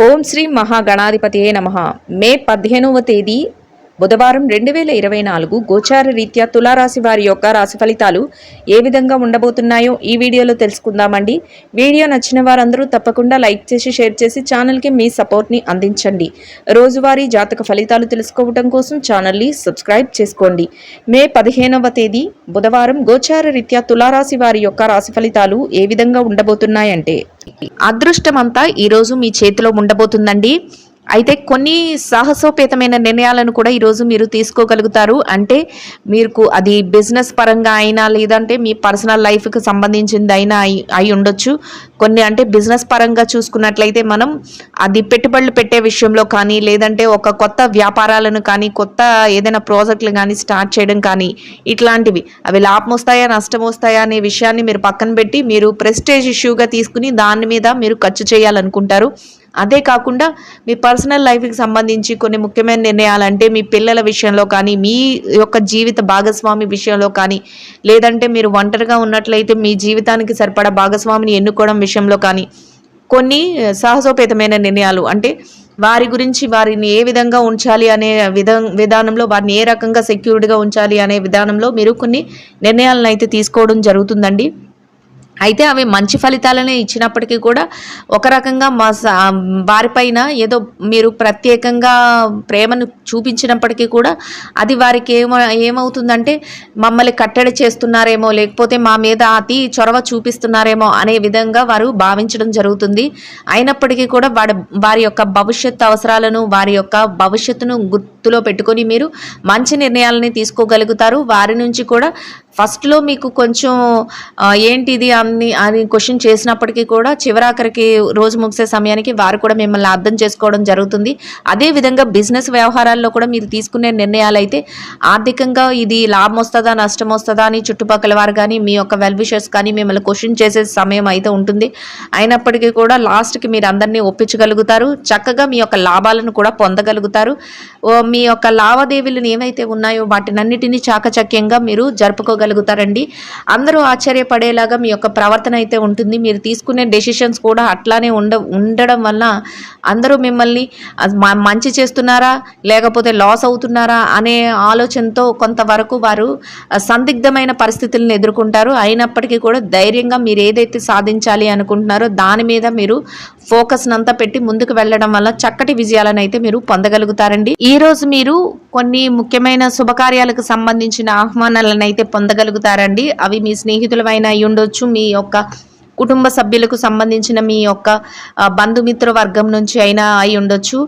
ఓం శ్రీ మహాగణాధిపతియే నమః. మే 15వ తేదీ బుధవారం 2024 గోచార రీత్యా తులారాశి వారి యొక్క రాశి ఫలితాలు ఏ విధంగా ఉండబోతున్నాయో ఈ వీడియోలో తెలుసుకుందామండి. వీడియో నచ్చిన వారందరూ తప్పకుండా లైక్ చేసి షేర్ చేసి ఛానల్కి మీ సపోర్ట్ని అందించండి. రోజువారీ జాతక ఫలితాలు తెలుసుకోవడం కోసం ఛానల్ని సబ్స్క్రైబ్ చేసుకోండి. మే 15వ తేదీ బుధవారం గోచార రీత్యా తులారాశి వారి యొక్క రాశి ఫలితాలు ఏ విధంగా ఉండబోతున్నాయంటే, అదృష్టమంతా ఈరోజు మీ చేతిలో ఉండబోతుందండి. అయితే కొన్ని సాహసోపేతమైన నిర్ణయాలను కూడా ఈరోజు మీరు తీసుకోగలుగుతారు. అంటే మీకు అది బిజినెస్ పరంగా అయినా, లేదంటే మీ పర్సనల్ లైఫ్కి సంబంధించింది అయినా అయి ఉండొచ్చు. కొన్ని అంటే బిజినెస్ పరంగా చూసుకున్నట్లయితే మనం అది పెట్టుబడులు పెట్టే విషయంలో కానీ, లేదంటే ఒక కొత్త వ్యాపారాలను కానీ, కొత్త ఏదైనా ప్రాజెక్టులు కానీ స్టార్ట్ చేయడం కానీ, ఇట్లాంటివి అవి లాభం వస్తాయా నష్టం వస్తాయా అనే విషయాన్ని మీరు పక్కన పెట్టి మీరు ప్రెస్టేజ్ ఇష్యూగా తీసుకుని దాని మీద మీరు ఖర్చు చేయాలనుకుంటారు. అదే కాకుండా మీ పర్సనల్ లైఫ్కి సంబంధించి కొన్ని ముఖ్యమైన నిర్ణయాలు, అంటే మీ పిల్లల విషయంలో కానీ, మీ యొక్క జీవిత భాగస్వామి విషయంలో కానీ, లేదంటే మీరు ఒంటరిగా ఉన్నట్లయితే మీ జీవితానికి సరిపడా భాగస్వామిని ఎన్నుకోవడం విషయంలో కానీ, కొన్ని సాహసోపేతమైన నిర్ణయాలు, అంటే వారి గురించి వారిని ఏ విధంగా ఉంచాలి అనే విధానంలో, వారిని ఏ రకంగా సెక్యూర్డ్గా ఉంచాలి అనే విధానంలో మీరు కొన్ని నిర్ణయాలను అయితే తీసుకోవడం జరుగుతుందండి. అయితే అవి మంచి ఫలితాలనే ఇచ్చినప్పటికీ కూడా ఒక రకంగా వారిపైన ఏదో మీరు ప్రత్యేకంగా ప్రేమను చూపించినప్పటికీ కూడా అది వారికి ఏమవుతుందంటే మమ్మల్ని కట్టడి చేస్తున్నారేమో, లేకపోతే మా మీద అతి చొరవ చూపిస్తున్నారేమో అనే విధంగా వారు భావించడం జరుగుతుంది. అయినప్పటికీ కూడా వారి యొక్క భవిష్యత్తు అవసరాలను, వారి యొక్క భవిష్యత్తును గుర్తులో పెట్టుకొని మీరు మంచి నిర్ణయాలని తీసుకోగలుగుతారు. వారి నుంచి కూడా ఫస్ట్లో మీకు కొంచెం ఏంటిది అని క్వశ్చన్ చేసినప్పటికీ కూడా చివరాఖరికి రోజు ముగిసే సమయానికి వారు కూడా మిమ్మల్ని అర్థం చేసుకోవడం జరుగుతుంది. అదేవిధంగా బిజినెస్ వ్యవహారాల్లో కూడా మీరు తీసుకునే నిర్ణయాలు అయితే ఆర్థికంగా ఇది లాభం వస్తుందా నష్టం వస్తుందా అని చుట్టుపక్కల వారు కానీ, మీ యొక్క వెల్ విషర్స్ కానీ మిమ్మల్ని క్వశ్చన్ చేసే సమయం అయితే ఉంటుంది. అయినప్పటికీ కూడా లాస్ట్కి మీరు అందరినీ ఒప్పించగలుగుతారు. చక్కగా మీ యొక్క లాభాలను కూడా పొందగలుగుతారు. మీ యొక్క లావాదేవీలను ఏవైతే ఉన్నాయో వాటినన్నిటినీ చాకచక్యంగా మీరు జరుపుకోగలుగుతారండి. అందరూ ఆశ్చర్యపడేలాగా మీ యొక్క ప్రవర్తన అయితే ఉంటుంది. మీరు తీసుకునే డెసిషన్స్ కూడా అట్లానే ఉండడం వల్ల అందరూ మిమ్మల్ని మంచి చేస్తున్నారా లేకపోతే లాస్ అవుతున్నారా అనే ఆలోచనతో కొంతవరకు వారు సందిగ్ధమైన పరిస్థితులను ఎదుర్కొంటారు. అయినప్పటికీ కూడా ధైర్యంగా మీరు ఏదైతే సాధించాలి అనుకుంటున్నారో దాని మీద మీరు ఫోకస్ అంతా పెట్టి ముందుకు వెళ్ళడం వల్ల చక్కటి విజయాలను అయితే మీరు పొందగలుగుతారండి. ఈ రోజు మీరు కొన్ని ముఖ్యమైన శుభకార్యాలకు సంబంధించిన ఆహ్వానాలను అయితే పొందగలుగుతారండి. అవి మీ స్నేహితులమైనా అయి ఉండొచ్చు, మీ యొక్క కుటుంబ సభ్యులకు సంబంధించిన మీ యొక్క బంధుమిత్ర వర్గం నుంచి అయినా అయి ఉండొచ్చు.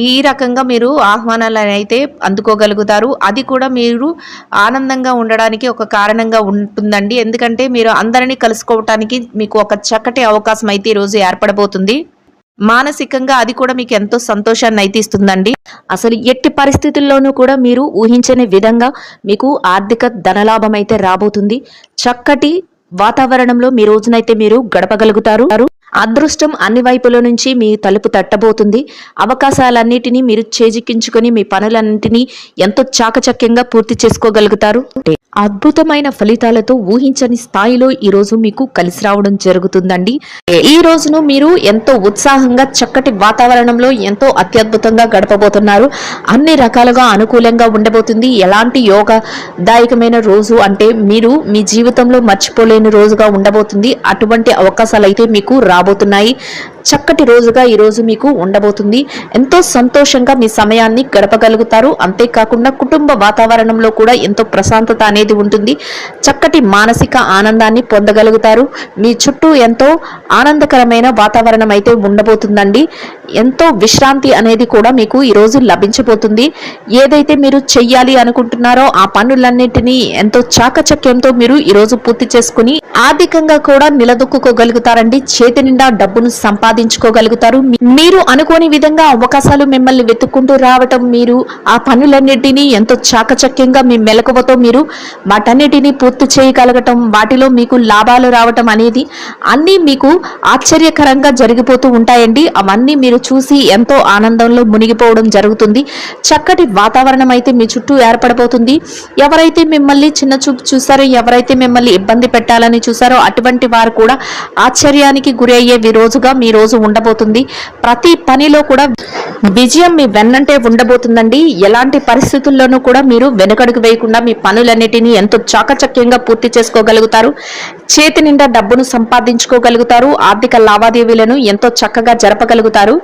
ఈ రకంగా మీరు ఆహ్వానాలను అయితే అందుకోగలుగుతారు. అది కూడా మీరు ఆనందంగా ఉండడానికి ఒక కారణంగా ఉంటుందండి. ఎందుకంటే మీరు అందరినీ కలుసుకోవటానికి మీకు ఒక చక్కటి అవకాశం అయితే ఈరోజు ఏర్పడబోతుంది. మానసికంగా అది కూడా మీకు ఎంతో సంతోషాన్ని అయితే ఇస్తుందండి. అసలు ఎట్టి పరిస్థితుల్లోనూ కూడా మీరు ఊహించని విధంగా మీకు ఆర్థిక ధనలాభం అయితే రాబోతుంది. చక్కటి వాతావరణంలో మీ రోజునైతే మీరు గడపగలుగుతారు. అదృష్టం అన్ని వైపుల నుంచి మీ తలుపు తట్టబోతుంది. అవకాశాలన్నిటినీ మీరు చేజిక్కించుకొని మీ పనులన్నింటినీ ఎంతో చాకచక్యంగా పూర్తి చేసుకోగలుగుతారు. అద్భుతమైన ఫలితాలతో ఊహించని స్థాయిలో ఈ రోజు మీకు కలిసి రావడం జరుగుతుందండి. ఈ రోజును మీరు ఎంతో ఉత్సాహంగా చక్కటి వాతావరణంలో ఎంతో అత్యద్భుతంగా గడపబోతున్నారు. అన్ని రకాలుగా అనుకూలంగా ఉండబోతుంది. ఎలాంటి యోగదాయకమైన రోజు అంటే మీరు మీ జీవితంలో మర్చిపోలేని రోజుగా ఉండబోతుంది. అటువంటి అవకాశాలు అయితే మీకు రాబోతున్నాయి. చక్కటి రోజుగా ఈరోజు మీకు ఉండబోతుంది. ఎంతో సంతోషంగా మీ సమయాన్ని గడపగలుగుతారు. అంతేకాకుండా కుటుంబ వాతావరణంలో కూడా ఎంతో ప్రశాంతత అనేది ఉంటుంది. చక్కటి మానసిక ఆనందాన్ని పొందగలుగుతారు. మీ చుట్టూ ఎంతో ఆనందకరమైన వాతావరణం అయితే ఉండబోతుందండి. ఎంతో విశ్రాంతి అనేది కూడా మీకు ఈరోజు లభించబోతుంది. ఏదైతే మీరు చెయ్యాలి అనుకుంటున్నారో ఆ పనులన్నింటినీ ఎంతో చాకచక్యంతో మీరు ఈరోజు పూర్తి చేసుకుని ఆర్థికంగా కూడా నిలదొక్కుకోగలుగుతారండి. చేతి నిండా డబ్బును సంపాదించుకోగలుగుతారు. మీరు అనుకోని విధంగా అవకాశాలు మిమ్మల్ని వెతుక్కుంటూ రావటం, మీరు ఆ పనులన్నిటినీ ఎంతో చాకచక్యంగా మీ మెలకువతో మీరు వాటన్నిటినీ పూర్తి చేయగలగటం, వాటిలో మీకు లాభాలు రావటం అనేది అన్నీ మీకు ఆశ్చర్యకరంగా జరిగిపోతూ ఉంటాయండి. అవన్నీ మీరు చూసి ఎంతో ఆనందంలో మునిగిపోవడం జరుగుతుంది. చక్కటి వాతావరణం అయితే మీ చుట్టూ ఏర్పడబోతుంది. ఎవరైతే మిమ్మల్ని చిన్న చూపు చూసారో, ఎవరైతే మిమ్మల్ని ఇబ్బంది పెట్టాలని చూసారో అటువంటి వారు కూడా ఆశ్చర్యానికి గురి అయ్యే రోజుగా మీ రోజు రోజు ఉండబోతుంది. ప్రతి పనిలో కూడా విజయం మీ వెన్నంటే ఉండబోతుందండి. ఎలాంటి పరిస్థితుల్లోనూ కూడా మీరు వెనుకడుగు వేయకుండా మీ పనులన్నిటినీ ఎంతో చాకచక్యంగా పూర్తి చేసుకోగలుగుతారు. చేతి నిండా డబ్బును సంపాదించుకోగలుగుతారు. ఆర్థిక లావాదేవీలను ఎంతో చక్కగా జరపగలుగుతారు.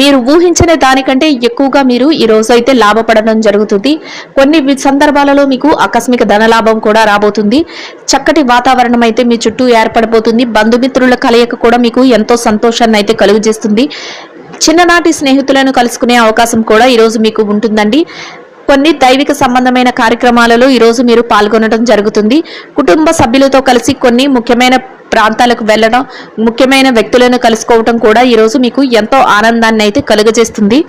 మీరు ఊహించిన దానికంటే ఎక్కువగా మీరు ఈ రోజు అయితే లాభపడడం జరుగుతుంది. కొన్ని సందర్భాలలో మీకు ఆకస్మిక ధనలాభం కూడా రాబోతుంది. చక్కటి వాతావరణం అయితే మీ చుట్టూ ఏర్పడబోతుంది. బంధుమిత్రుల కలయిక కూడా మీకు ఎంతో సంతోషాన్ని అయితే కలుగజేస్తుంది. చిన్ననాటి స్నేహితులను కలుసుకునే అవకాశం కూడా ఈరోజు మీకు ఉంటుందండి. కొన్ని దైవిక సంబంధమైన కార్యక్రమాలలో ఈరోజు మీరు పాల్గొనడం జరుగుతుంది. కుటుంబ సభ్యులతో కలిసి కొన్ని ముఖ్యమైన ప్రాంతాలకు వెళ్ళడం, ముఖ్యమైన వ్యక్తులను కలుసుకోవటం కూడా ఈరోజు మీకు ఎంతో ఆనందాన్ని అయితే కలుగజేస్తుంది.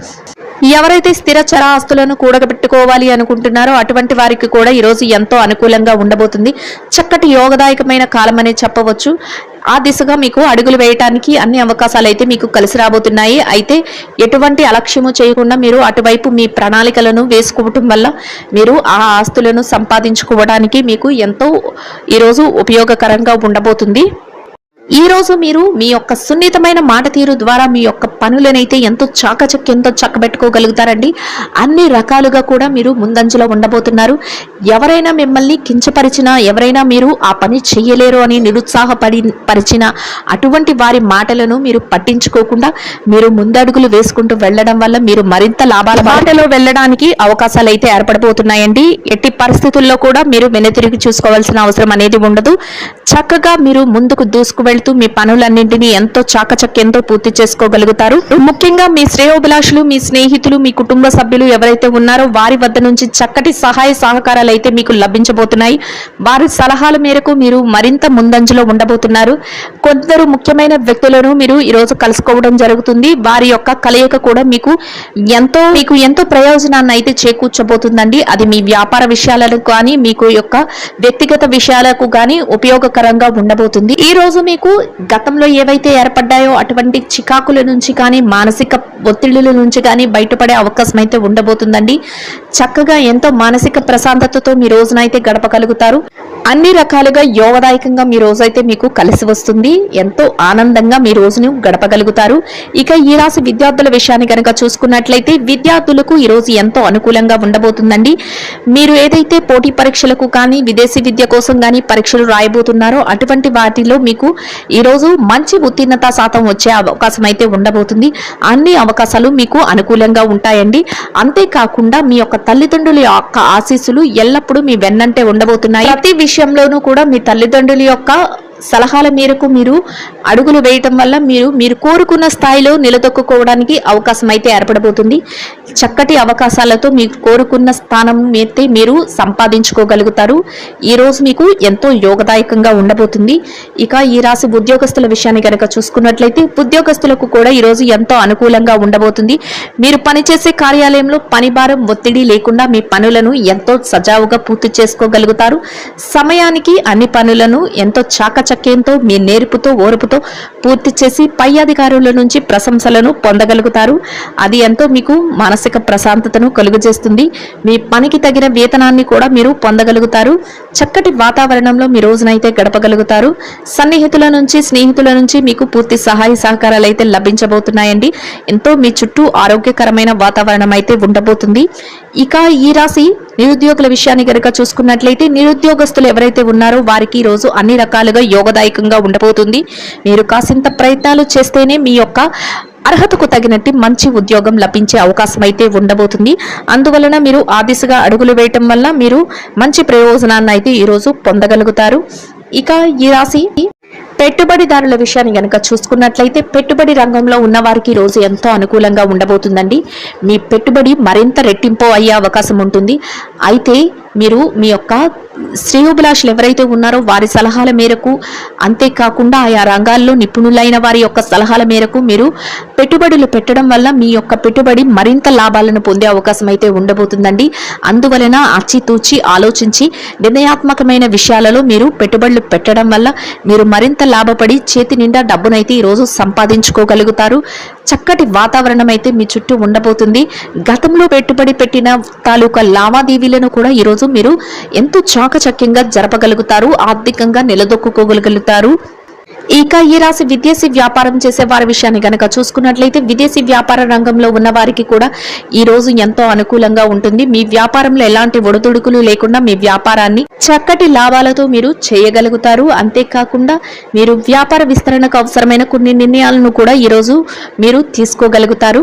ఎవరైతే స్థిర చర ఆస్తులను కూడబెట్టుకోవాలి అనుకుంటున్నారో అటువంటి వారికి కూడా ఈరోజు ఎంతో అనుకూలంగా ఉండబోతుంది. చక్కటి యోగదాయకమైన కాలం అనే చెప్పవచ్చు. ఆ దిశగా మీకు అడుగులు వేయటానికి అన్ని అవకాశాలు అయితే మీకు కలిసి రాబోతున్నాయి. అయితే ఎటువంటి అలక్ష్యము చేయకుండా మీరు అటువైపు మీ ప్రణాళికలను వేసుకోవటం వల్ల మీరు ఆ ఆస్తులను సంపాదించుకోవడానికి మీకు ఎంతో ఈరోజు ఉపయోగకరంగా ఉండబోతుంది. ఈ రోజు మీరు మీ యొక్క సున్నితమైన మాట తీరు ద్వారా మీ యొక్క పనులనైతే ఎంతో చాకచక్యంతో చక్కబెట్టుకోగలుగుతారండి. అన్ని రకాలుగా కూడా మీరు ముందంజలో ఉండబోతున్నారు. ఎవరైనా మిమ్మల్ని కించపరిచినా, ఎవరైనా మీరు ఆ పని చెయ్యలేరు అని నిరుత్సాహపరిచిన అటువంటి వారి మాటలను మీరు పట్టించుకోకుండా మీరు ముందడుగులు వేసుకుంటూ వెళ్ళడం వల్ల మీరు మరింత లాభాల బాటలో వెళ్ళడానికి అవకాశాలు అయితే ఏర్పడబోతున్నాయండి. ఎట్టి పరిస్థితుల్లో కూడా మీరు వెనుతిరిగి చూసుకోవాల్సిన అవసరం అనేది ఉండదు. చక్కగా మీరు ముందుకు దూసుకు వెళ్తూ మీ పనులన్నింటినీ ఎంతో చాకచక్యంతో పూర్తి చేసుకోగలుగుతారు. ముఖ్యంగా మీ శ్రేయోభిలాషులు, మీ స్నేహితులు, మీ కుటుంబ సభ్యులు ఎవరైతే ఉన్నారో వారి వద్ద నుంచి చక్కటి సహాయ సహకారాలు అయితే మీకు లభించబోతున్నాయి. వారి సలహాల మేరకు మీరు మరింత ముందంజలో ఉండబోతున్నారు. కొందరు ముఖ్యమైన వ్యక్తులను మీరు ఈరోజు కలుసుకోవడం జరుగుతుంది. వారి యొక్క కలయిక కూడా మీకు ఎంతో ప్రయోజనాన్ని అయితే చేకూర్చబోతుందండి. అది మీ వ్యాపార విషయాలకు కానీ మీకు యొక్క వ్యక్తిగత విషయాలకు కానీ ఉపయోగకరంగా ఉండబోతుంది. ఈ రోజు మీకు గతంలో ఏవైతే ఏర్పడ్డాయో అటువంటి చికాకుల నుంచి కానీ మానసిక ఒత్తిళ్ల నుంచి కానీ బయటపడే అవకాశం అయితే ఉండబోతుందండి. చక్కగా ఎంతో మానసిక ప్రశాంతతతో మీ రోజునైతే గడపగలుగుతారు. అన్ని రకాలుగా యోగదాయకంగా మీ రోజైతే మీకు కలిసి వస్తుంది. ఎంతో ఆనందంగా మీ రోజును గడపగలుగుతారు. ఇక ఈ రాశి విద్యార్థుల విషయాన్ని కనుక చూసుకున్నట్లయితే విద్యార్థులకు ఈ రోజు ఎంతో అనుకూలంగా ఉండబోతుందండి. మీరు ఏదైతే పోటీ పరీక్షలకు కానీ విదేశీ విద్య కోసం కానీ పరీక్షలు రాయబోతున్నారో అటువంటి వాటిలో మీకు ఈ రోజు మంచి ఉత్తీర్ణత శాతం వచ్చే అవకాశం అయితే ఉండబోతుంది. అన్ని అవకాశాలు మీకు అనుకూలంగా ఉంటాయండి. అంతేకాకుండా మీ యొక్క తల్లిదండ్రుల యొక్క ఆశీస్సులు ఎల్లప్పుడూ మీ వెన్నంటే ఉండబోతున్నాయి. ప్రతి విషయంలోనూ కూడా మీ తల్లిదండ్రుల యొక్క సలహాల మేరకు మీరు అడుగులు వేయటం వల్ల మీరు కోరుకున్న స్థాయిలో నిలదొక్కుకోవడానికి అవకాశం అయితే ఏర్పడబోతుంది. చక్కటి అవకాశాలతో మీరు కోరుకున్న స్థానం అయితే మీరు సంపాదించుకోగలుగుతారు. ఈ రోజు మీకు ఎంతో యోగదాయకంగా ఉండబోతుంది. ఇక ఈ రాశి ఉద్యోగస్తుల విషయాన్ని కనుక చూసుకున్నట్లయితే ఉద్యోగస్తులకు కూడా ఈ రోజు ఎంతో అనుకూలంగా ఉండబోతుంది. మీరు పనిచేసే కార్యాలయంలో పని భారం ఒత్తిడి లేకుండా మీ పనులను ఎంతో సజావుగా పూర్తి చేసుకోగలుగుతారు. సమయానికి అన్ని పనులను ఎంతో చాకచక్యంతో మీ నేర్పుతో ఓర్పుతో పూర్తి చేసి పై అధికారుల నుంచి ప్రశంసలను పొందగలుగుతారు. అది ఎంతో మీకు మానసిక ప్రశాంతతను కలుగజేస్తుంది. మీ పనికి తగిన వేతనాన్ని కూడా మీరు పొందగలుగుతారు. చక్కటి వాతావరణంలో మీ రోజునైతే గడపగలుగుతారు. సన్నిహితుల నుంచి స్నేహితుల నుంచి మీకు పూర్తి సహాయ సహకారాలు అయితే లభించబోతున్నాయండి. ఎంతో మీ చుట్టూ ఆరోగ్యకరమైన వాతావరణం అయితే ఉండబోతుంది. ఇక ఈ రాశి నిరుద్యోగుల విషయాన్ని కనుక చూసుకున్నట్లయితే నిరుద్యోగస్తులు ఎవరైతే ఉన్నారో వారికి ఈ రోజు అన్ని రకాలుగా యోగదాయకంగా ఉండబోతుంది. మీరు కాసింత ప్రయత్నాలు చేస్తేనే మీ యొక్క అర్హతకు తగినట్టు మంచి ఉద్యోగం లభించే అవకాశం అయితే ఉండబోతుంది. అందువలన మీరు ఆ దిశగా అడుగులు వేయటం వల్ల మీరు మంచి ప్రయోజనాన్ని అయితే ఈరోజు పొందగలుగుతారు. ఇక ఈ రాశి పెట్టుబడిదారుల విషయాన్ని కనుక చూసుకున్నట్లయితే పెట్టుబడి రంగంలో ఉన్న వారికి ఈ రోజు ఎంతో అనుకూలంగా ఉండబోతుందండి. మీ పెట్టుబడి మరింత రెట్టింపు అయ్యే అవకాశం ఉంటుంది. అయితే మీరు మీ యొక్క శ్రేయోభిలాషులు ఎవరైతే ఉన్నారో వారి సలహాల మేరకు, అంతేకాకుండా ఆయా రంగాల్లో నిపుణులైన వారి యొక్క సలహాల మేరకు మీరు పెట్టుబడులు పెట్టడం వల్ల మీ యొక్క పెట్టుబడి మరింత లాభాలను పొందే అవకాశం అయితే ఉండబోతుందండి. అందువలన ఆచితూచి ఆలోచించి నిర్ణయాత్మకమైన విషయాలలో మీరు పెట్టుబడులు పెట్టడం వల్ల మీరు మరింత లాభపడి చేతి నిండా డబ్బునైతే ఈరోజు సంపాదించుకోగలుగుతారు. చక్కటి వాతావరణం అయితే మీ చుట్టూ ఉండబోతుంది. గతంలో పెట్టుబడి పెట్టిన తాలూకా లావాదేవీలను కూడా ఈరోజు మీరు ఎంతో చాకచక్యంగా జరపగలుగుతారు. ఆర్థికంగా నిలదొక్కుకోగలుగుతారు. ఇక ఈ రాశి విదేశీ వ్యాపారం చేసే వారి విషయాన్ని గనక చూసుకున్నట్లయితే విదేశీ వ్యాపార రంగంలో ఉన్న వారికి కూడా ఈ రోజు ఎంతో అనుకూలంగా ఉంటుంది. మీ వ్యాపారంలో ఎలాంటి ఒడిదుడుకులు లేకుండా మీ వ్యాపారాన్ని చక్కటి లాభాలతో మీరు చేయగలుగుతారు. అంతేకాకుండా మీరు వ్యాపార విస్తరణకు అవసరమైన కొన్ని నిర్ణయాలను కూడా ఈ రోజు మీరు తీసుకోగలుగుతారు.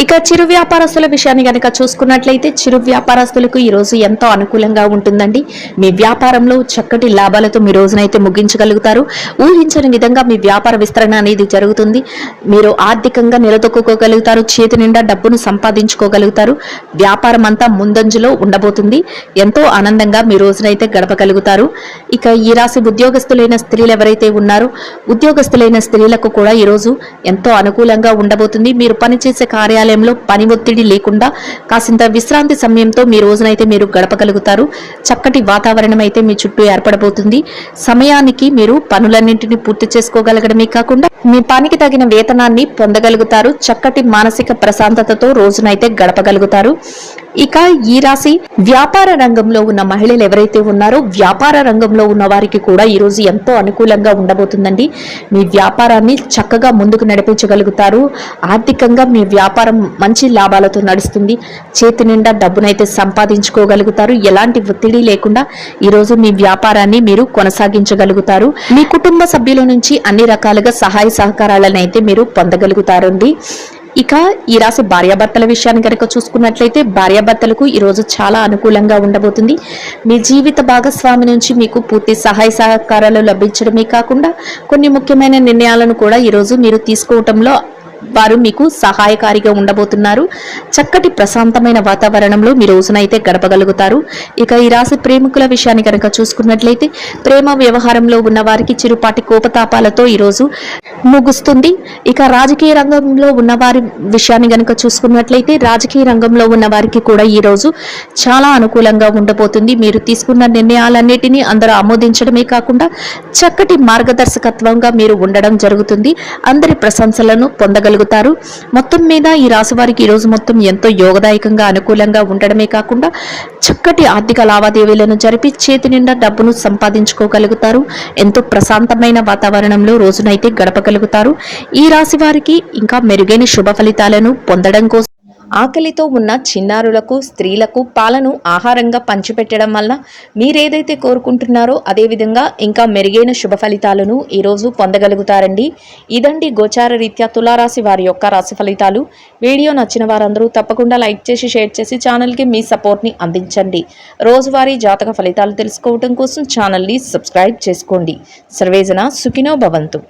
ఇక చిరు వ్యాపారస్తుల విషయాన్ని గనక చూసుకున్నట్లయితే చిరు వ్యాపారస్తులకు ఈ రోజు ఎంతో అనుకూలంగా ఉంటుందండి. మీ వ్యాపారంలో చక్కటి లాభాలతో మీ రోజునైతే ముగించగలుగుతారు. ఊహించని విధంగా మీ వ్యాపార విస్తరణ అనేది జరుగుతుంది. మీరు ఆర్థికంగా నిలదొక్కుకోగలుగుతారు. చేతి నిండా డబ్బును సంపాదించుకోగలుగుతారు. వ్యాపారం అంతా ముందంజలో ఉండబోతుంది. ఎంతో ఆనందంగా మీ రోజునైతే గడపగలుగుతారు. ఇక ఈ రాశి ఉద్యోగస్తులైన స్త్రీలు ఎవరైతే ఉన్నారో ఉద్యోగస్తులైన స్త్రీలకు కూడా ఈ రోజు ఎంతో అనుకూలంగా ఉండబోతుంది. మీరు పనిచేసే కార్యాలయంలో పని ఒత్తిడి లేకుండా కాసింత విశ్రాంతి సమయంతో మీ రోజునైతే మీరు గడపగలుగుతారు. చక్కటి వాతావరణం అయితే మీ చుట్టూ ఏర్పడబోతుంది. సమయానికి మీరు పనులన్నింటినీ పూర్తి చేసుకోగలగడమే కాకుండా మీ పనికి తగిన వేతనాన్ని పొందగలుగుతారు. చక్కటి మానసిక ప్రశాంతతతో రోజునైతే గడపగలుగుతారు. ఇక ఈ రాశి వ్యాపార రంగంలో ఉన్న మహిళలు ఎవరైతే ఉన్నారో వ్యాపార రంగంలో ఉన్న వారికి కూడా ఈ రోజు ఎంతో అనుకూలంగా ఉండబోతుందండి. మీ వ్యాపారాన్ని చక్కగా ముందుకు నడిపించగలుగుతారు. ఆర్థికంగా మీ వ్యాపారం మంచి లాభాలతో నడుస్తుంది. చేతి నిండా డబ్బునైతే సంపాదించుకోగలుగుతారు. ఎలాంటి ఒత్తిడి లేకుండా ఈ రోజు మీ వ్యాపారాన్ని మీరు కొనసాగించగలుగుతారు. మీ కుటుంబ సభ్యుల నుంచి అన్ని రకాలుగా సహాయ సహకారాలను అయితే మీరు పొందగలుగుతారండి. ఇక ఈ రాశి భార్యాభర్తల విషయాన్ని కనుక చూసుకున్నట్లయితే భార్యాభర్తలకు ఈ రోజు చాలా అనుకూలంగా ఉండబోతుంది. మీ జీవిత భాగస్వామి నుంచి మీకు పూర్తి సహాయ సహకారాలు లభించడమే కాకుండా కొన్ని ముఖ్యమైన నిర్ణయాలను కూడా ఈ రోజు మీరు తీసుకోవటంలో వారు మీకు సహాయకారిగా ఉండబోతున్నారు. చక్కటి ప్రశాంతమైన వాతావరణంలో మీ రోజునైతే గడపగలుగుతారు. ఇక ఈ రాశి ప్రేమికుల విషయాన్ని కనుక చూసుకున్నట్లయితే ప్రేమ వ్యవహారంలో ఉన్న వారికి చిరుపాటి కోపతాపాలతో ఈ రోజు ముగుస్తుంది. ఇక రాజకీయ రంగంలో ఉన్న వారి విషయాన్ని కనుక చూసుకున్నట్లయితే రాజకీయ రంగంలో ఉన్న వారికి కూడా ఈ రోజు చాలా అనుకూలంగా ఉండబోతుంది. మీరు తీసుకున్న నిర్ణయాలన్నిటినీ అందరూ ఆమోదించడమే కాకుండా చక్కటి మార్గదర్శకత్వంగా మీరు ఉండడం జరుగుతుంది. అందరి ప్రశంసలను పొందగలుగుతారు. మొత్తం మీద ఈ రాశి వారికి ఈ రోజు మొత్తం ఎంతో యోగదాయకంగా అనుకూలంగా ఉండడమే కాకుండా చక్కటి ఆర్థిక లావాదేవీలను జరిపి చేతి నిండా డబ్బును సంపాదించుకోగలుగుతారు. ఎంతో ప్రశాంతమైన వాతావరణంలో రోజునైతే గడపగలుగుతారు. ఈ రాశి వారికి ఇంకా మెరుగైన శుభ ఫలితాలను పొందడం కోసం ఆకలితో ఉన్న చిన్నారులకు స్త్రీలకు పాలను ఆహారంగా పంచిపెట్టడం వల్ల మీరేదైతే కోరుకుంటున్నారో అదేవిధంగా ఇంకా మెరుగైన శుభ ఫలితాలను ఈరోజు పొందగలుగుతారండి. ఇదండి గోచార రీత్యా తులారాశి వారి యొక్క రాశి ఫలితాలు. వీడియో నచ్చిన వారందరూ తప్పకుండా లైక్ చేసి షేర్ చేసి ఛానల్కి మీ సపోర్ట్ని అందించండి. రోజువారీ జాతక ఫలితాలు తెలుసుకోవడం కోసం ఛానల్ని సబ్స్క్రైబ్ చేసుకోండి. సర్వేజన సుఖినో భవంతు.